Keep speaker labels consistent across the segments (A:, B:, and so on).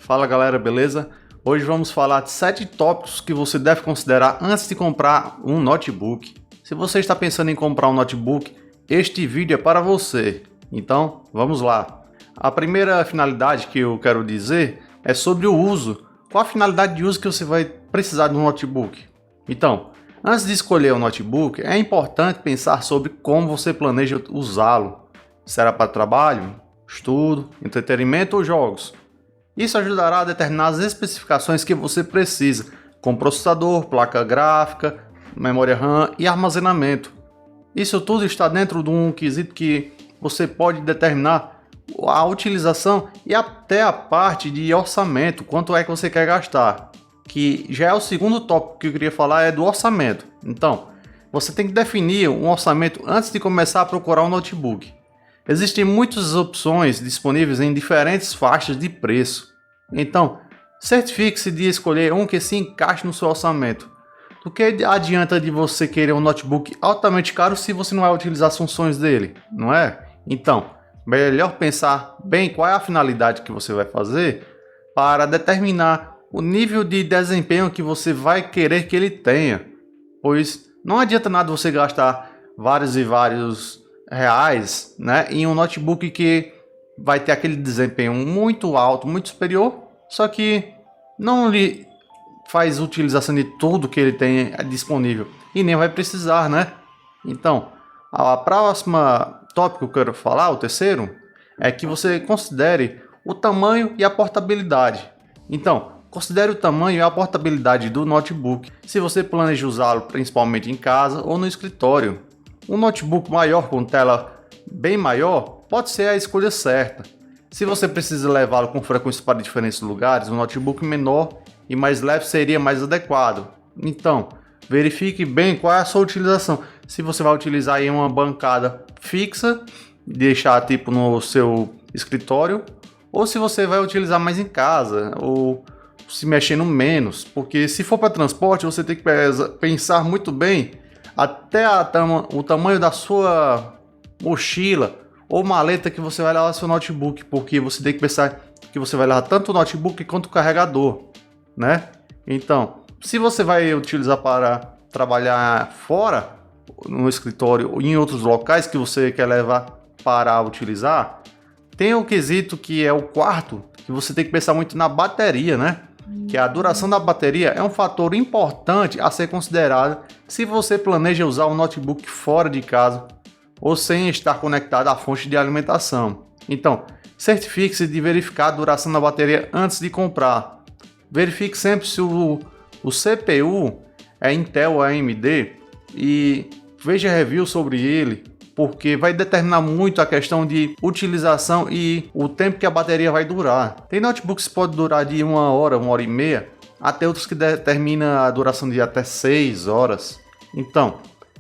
A: Fala galera, beleza? Hoje vamos falar de 7 tópicos que você deve considerar antes de comprar um notebook. Se você está pensando em comprar um notebook, este vídeo é para você. Então, vamos lá. A primeira finalidade que eu quero dizer é sobre o uso. Qual a finalidade de uso que você vai precisar de um notebook? Então, antes de escolher um notebook, é importante pensar sobre como você planeja usá-lo. Será para trabalho, estudo, entretenimento ou jogos? Isso ajudará a determinar as especificações que você precisa, como processador, placa gráfica, memória RAM e armazenamento. Isso tudo está dentro de um quesito que você pode determinar a utilização e até a parte de orçamento, quanto é que você quer gastar. Que já é o segundo tópico que eu queria falar, é do orçamento. Então, você tem que definir um orçamento antes de começar a procurar um notebook. Existem muitas opções disponíveis em diferentes faixas de preço. Então, certifique-se de escolher um que se encaixe no seu orçamento. Do que adianta de você querer um notebook altamente caro se você não vai utilizar as funções dele, não é? Então, melhor pensar bem qual é a finalidade que você vai fazer para determinar o nível de desempenho que você vai querer que ele tenha. Pois não adianta nada você gastar vários e vários reais, né, em um notebook que vai ter aquele desempenho muito alto, muito superior, só que não lhe faz utilização de tudo que ele tem disponível e nem vai precisar, né? Então, a próxima tópico que eu quero falar, o terceiro, é que você considere o tamanho e a portabilidade. Então, considere o tamanho e a portabilidade do notebook, se você planeja usá-lo principalmente em casa ou no escritório. Um notebook maior com tela bem maior pode ser a escolha certa. Se você precisa levá-lo com frequência para diferentes lugares, um notebook menor e mais leve seria mais adequado. Então, verifique bem qual é a sua utilização. Se você vai utilizar em uma bancada fixa, deixar tipo no seu escritório, ou se você vai utilizar mais em casa, ou se mexendo menos. Porque se for para transporte, você tem que pensar muito bem até o tamanho da sua mochila ou maleta que você vai levar seu notebook, porque você tem que pensar que você vai levar tanto o notebook quanto o carregador, né? Então, se você vai utilizar para trabalhar fora, no escritório ou em outros locais que você quer levar para utilizar, tem o quesito que é o quarto, que você tem que pensar muito na bateria, né? Que a duração da bateria é um fator importante a ser considerado se você planeja usar um notebook fora de casa ou sem estar conectado à fonte de alimentação. Então, certifique-se de verificar a duração da bateria antes de comprar. Verifique sempre se o CPU é Intel ou AMD e veja review sobre ele, porque vai determinar muito a questão de utilização e o tempo que a bateria vai durar. Tem notebooks que podem durar de 1 hora e meia, até outros que determinam a duração de até 6 horas. Então,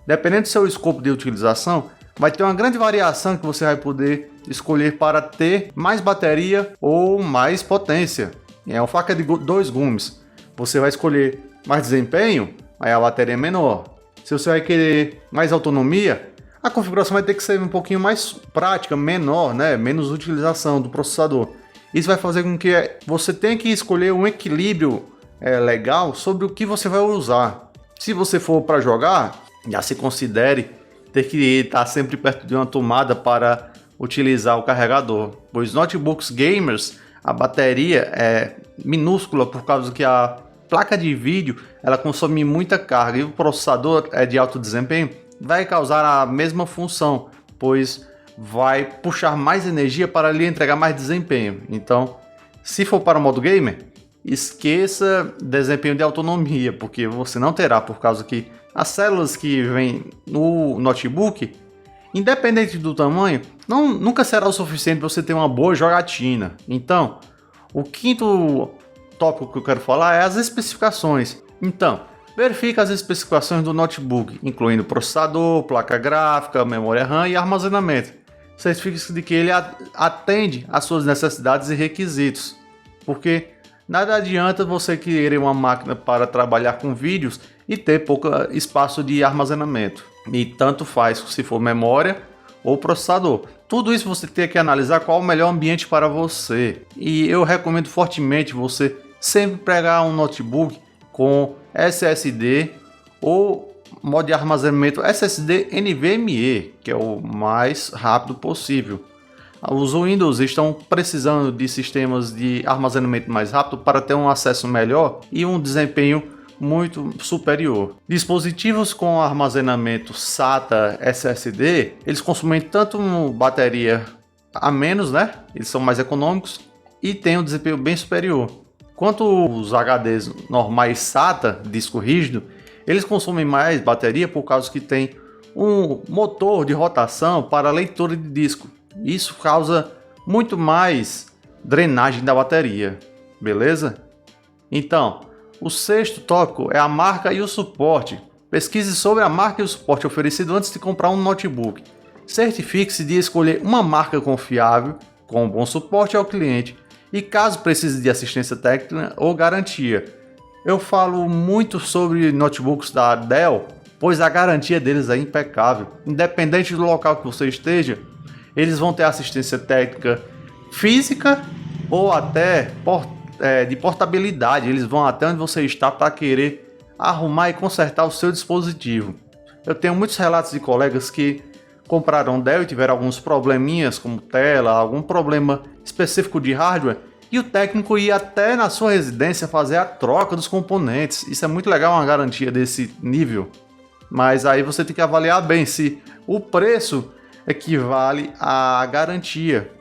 A: dependendo do seu escopo de utilização, vai ter uma grande variação que você vai poder escolher para ter mais bateria ou mais potência. É uma faca de 2 gumes. Você vai escolher mais desempenho, aí a bateria é menor. Se você vai querer mais autonomia, a configuração vai ter que ser um pouquinho mais prática, menor, né? Menos utilização do processador. Isso vai fazer com que você tenha que escolher um equilíbrio legal sobre o que você vai usar. Se você for para jogar, já se considere ter que estar sempre perto de uma tomada para utilizar o carregador. Pois notebooks gamers, a bateria é minúscula por causa que a placa de vídeo ela consome muita carga e o processador é de alto desempenho, vai causar a mesma função, pois vai puxar mais energia para lhe entregar mais desempenho. Então, se for para o modo gamer, esqueça desempenho de autonomia, porque você não terá, por causa que as células que vêm no notebook, independente do tamanho, nunca será o suficiente para você ter uma boa jogatina. Então, o quinto tópico que eu quero falar é as especificações. Então, verifique as especificações do notebook, incluindo processador, placa gráfica, memória RAM e armazenamento. Certifique-se de que ele atende às suas necessidades e requisitos, porque nada adianta você querer uma máquina para trabalhar com vídeos e ter pouco espaço de armazenamento. E tanto faz se for memória ou processador. Tudo isso você tem que analisar qual o melhor ambiente para você. E eu recomendo fortemente você sempre pegar um notebook com SSD ou modo de armazenamento SSD NVMe, que é o mais rápido possível. Os Windows estão precisando de sistemas de armazenamento mais rápido para ter um acesso melhor e um desempenho muito superior. Dispositivos com armazenamento SATA SSD, eles consomem tanto bateria a menos, né? Eles são mais econômicos e têm um desempenho bem superior. Quanto os HDs normais SATA, disco rígido, eles consomem mais bateria por causa que tem um motor de rotação para leitura de disco. Isso causa muito mais drenagem da bateria, beleza? Então, o sexto tópico é a marca e o suporte. Pesquise sobre a marca e o suporte oferecido antes de comprar um notebook. Certifique-se de escolher uma marca confiável, com bom suporte ao cliente e caso precise de assistência técnica ou garantia. Eu falo muito sobre notebooks da Dell, pois a garantia deles é impecável. Independente do local que você esteja, eles vão ter assistência técnica física ou até de portabilidade. Eles vão até onde você está para querer arrumar e consertar o seu dispositivo. Eu tenho muitos relatos de colegas que compraram Dell e tiveram alguns probleminhas como tela, algum problema específico de hardware, e o técnico ia até na sua residência fazer a troca dos componentes. Isso é muito legal, uma garantia desse nível. Mas aí você tem que avaliar bem se o preço equivale à garantia,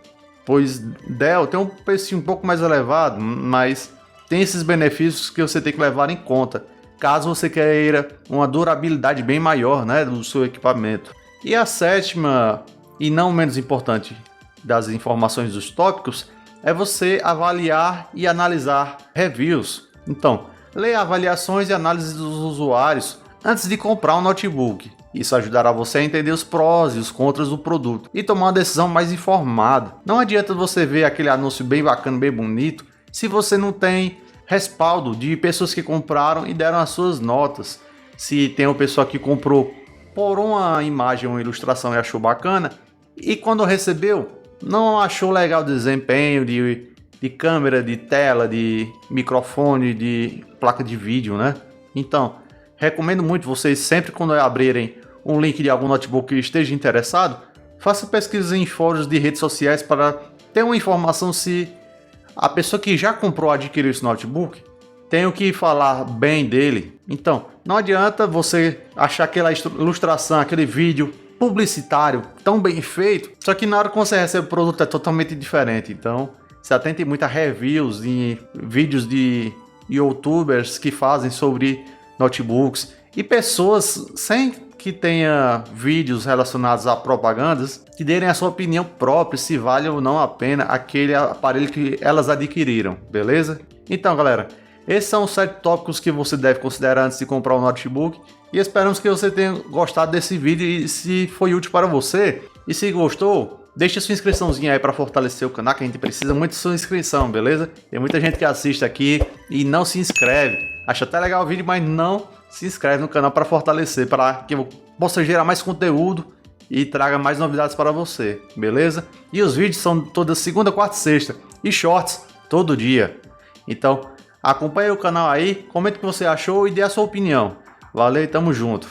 A: pois Dell tem um preço um pouco mais elevado, mas tem esses benefícios que você tem que levar em conta, caso você queira uma durabilidade bem maior, né, do seu equipamento. E a sétima, e não menos importante das informações dos tópicos, é você avaliar e analisar reviews. Então, leia avaliações e análises dos usuários antes de comprar um notebook. Isso ajudará você a entender os prós e os contras do produto e tomar uma decisão mais informada. Não adianta você ver aquele anúncio bem bacana, bem bonito, se você não tem respaldo de pessoas que compraram e deram as suas notas. Se tem uma pessoa que comprou por uma imagem, uma ilustração e achou bacana, e quando recebeu, não achou legal o desempenho de câmera, de tela, de microfone, de placa de vídeo, né? Então, recomendo muito vocês, sempre quando abrirem um link de algum notebook que esteja interessado, faça pesquisas em fóruns de redes sociais para ter uma informação se a pessoa que já comprou adquiriu esse notebook tem o que falar bem dele. Então, não adianta você achar aquela ilustração, aquele vídeo publicitário tão bem feito, só que na hora que você recebe o produto é totalmente diferente. Então, se atente muito a reviews e vídeos de youtubers que fazem sobre notebooks e pessoas sem que tenha vídeos relacionados a propagandas que derem a sua opinião própria se vale ou não a pena aquele aparelho que elas adquiriram, beleza? Então, galera, esses são os 7 tópicos que você deve considerar antes de comprar um notebook. E esperamos que você tenha gostado desse vídeo e se foi útil para você. E se gostou, deixa sua inscriçãozinha aí para fortalecer o canal, que a gente precisa muito de sua inscrição, beleza? Tem muita gente que assiste aqui e não se inscreve. Acha até legal o vídeo, mas não se inscreve no canal para fortalecer, para que eu possa gerar mais conteúdo e traga mais novidades para você, beleza? E os vídeos são toda segunda, quarta e sexta. E shorts todo dia. Então, acompanhe o canal aí, comente o que você achou e dê a sua opinião. Valeu e tamo junto.